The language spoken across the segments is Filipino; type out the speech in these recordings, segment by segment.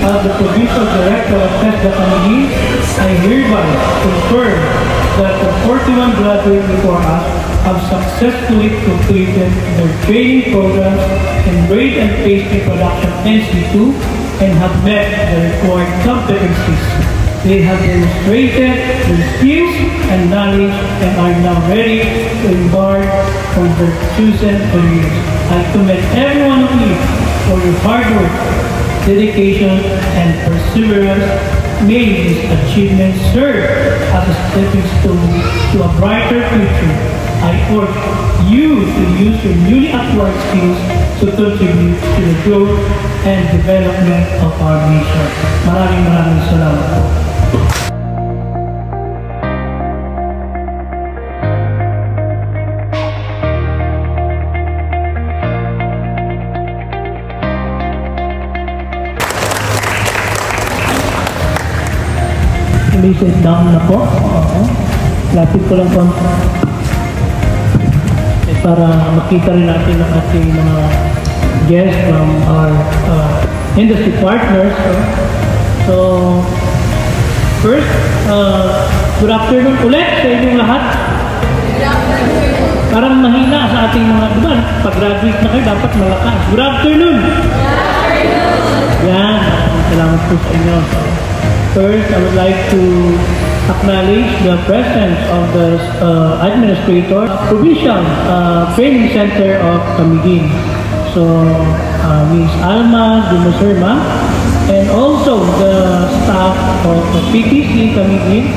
as the Provincial Director of TESDA Camiguin, I hereby confirm that the 41 graduates before us have successfully completed their training programs in bread and pastry production NC2 and have met the required competencies. They have demonstrated their skills and knowledge and are now ready to embark on their chosen careers. I commend every one of you for your hard work, dedication, and perseverance. May these achievements serve as a stepping stone to a brighter future. I urge you to use your newly acquired skills to contribute to the growth and development of our nation. Maraming salamat po. Please sit down na po. Lapit ko lang po para makita rin natin ang ating mga guests from our industry partners. So, first, good afternoon ulit sa inyong lahat. Parang mahina sa ating mga diba, pag-graduate na kayo, dapat malakas. Good afternoon! Yan, salamat po sa inyo. First, I would like to acknowledge the presence of the administrator, Provincial Training Center of Camiguin. So, Ms. Alma Dumoserma, and also the staff of PTC Camiguin.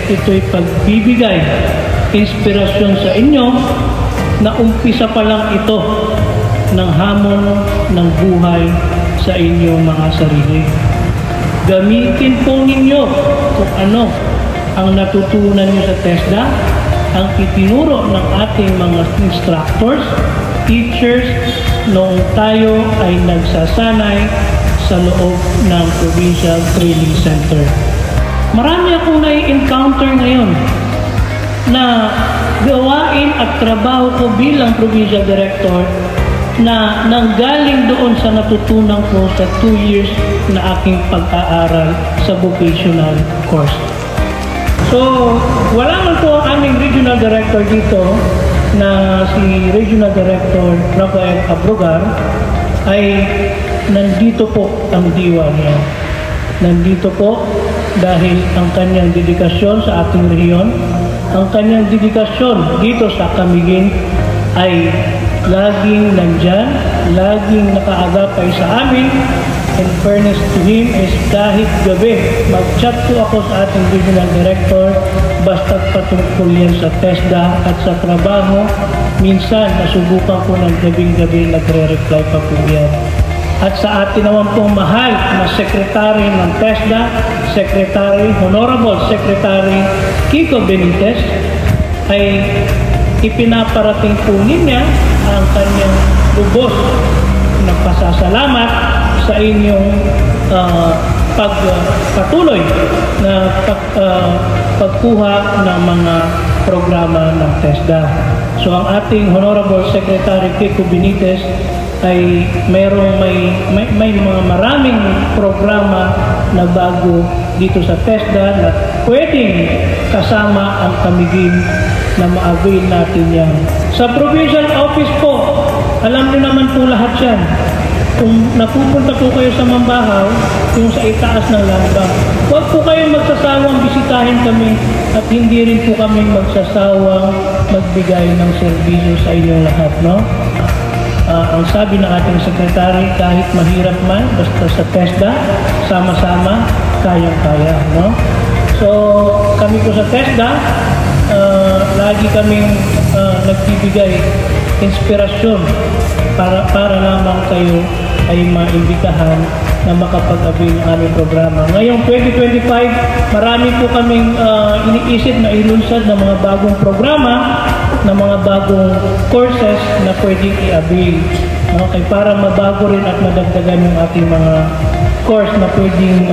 Ito'y pagbibigay inspirasyon sa inyo na umpisa pa lang ito ng hamon ng buhay sa inyong mga sarili. Gamitin po ninyo kung ano ang natutunan nyo sa TESDA, ang itinuro ng ating mga instructors, teachers, noong tayo ay nagsasanay sa loob ng Provincial Training Center. Marami akong nai-encounter ngayon na gawain at trabaho ko bilang Provincial Director na nanggaling doon sa natutunan ko sa 2 years na aking pag-aaral sa vocational course. So, wala man po ang aming Regional Director dito na si Regional Director Rafael Abrogar ay nandito po ang diwa niya. Nandito po dahil ang kanyang dedikasyon sa ating rehiyon, ang kanyang dedikasyon dito sa Camiguin ay laging nandyan, laging nakaagapay sa amin. In fairness to him is kahit gabi, mag-chat po ako sa ating Regional Director, basta't patungkol yan sa TESDA at sa trabaho. Minsan, nasubukan ko ng gabing-gabi, nagre-reply pa po yan. At sa atin naman pong mahal na Secretary ng TESDA, Honorable Secretary Kiko Benitez, ay ipinaparating po niya ang kanyang lubos na pasasalamat sa inyong pagpatuloy na pagkuha ng mga programa ng TESDA. So ang ating Honorable Secretary Kiko Benitez ay may mga maraming programa na bago dito sa TESDA na pwedeng kasama ang Camiguin na ma-avail natin yan. Sa provincial office po, alam niyo naman po lahat yan. Kung napupunta po kayo sa Mambahaw, yung sa itaas ng Lambang, huwag po kayong magsasawang bisitahin kami at hindi rin po kami magsasawang magbigay ng serbisyo sa inyong lahat, no? Ang sabi ng ating sekretary, kahit mahirap man, basta sa TESDA, sama-sama, kayang-kaya, no? So, kami po sa TESDA, lagi kaming nagbibigay inspirasyon para lamang kayo ay maimbitahan na makapag-avail ng aming programa. Ngayong 2025, marami po kaming iniisip na ilunsad ng mga bagong programa, ng mga bagong courses na pwedeng i-avail. Okay, para mabago rin at madagdagan yung ating mga course na pwedeng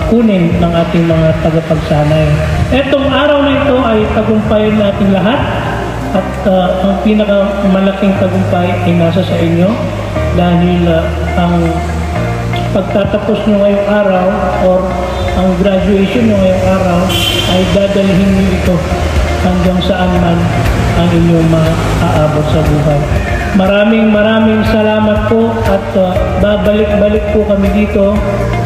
kunin ng ating mga tagapagsanay. Etong araw na ito ay tagumpayan natin lahat at ang pinakamalaking tagumpay ay nasa sa inyo dahil ang pagtatapos nyo ngayong araw or ang graduation nyo ngayong araw ay dadalhin nyo ito hanggang saan man ang inyong maaabot sa buhay. Maraming salamat po at babalik-balik po kami dito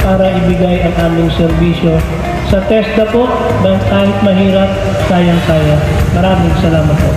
para ibigay ang aming serbisyo. Sa TESDA po, kahit mahirap, kayang-kaya. Maraming salamat po.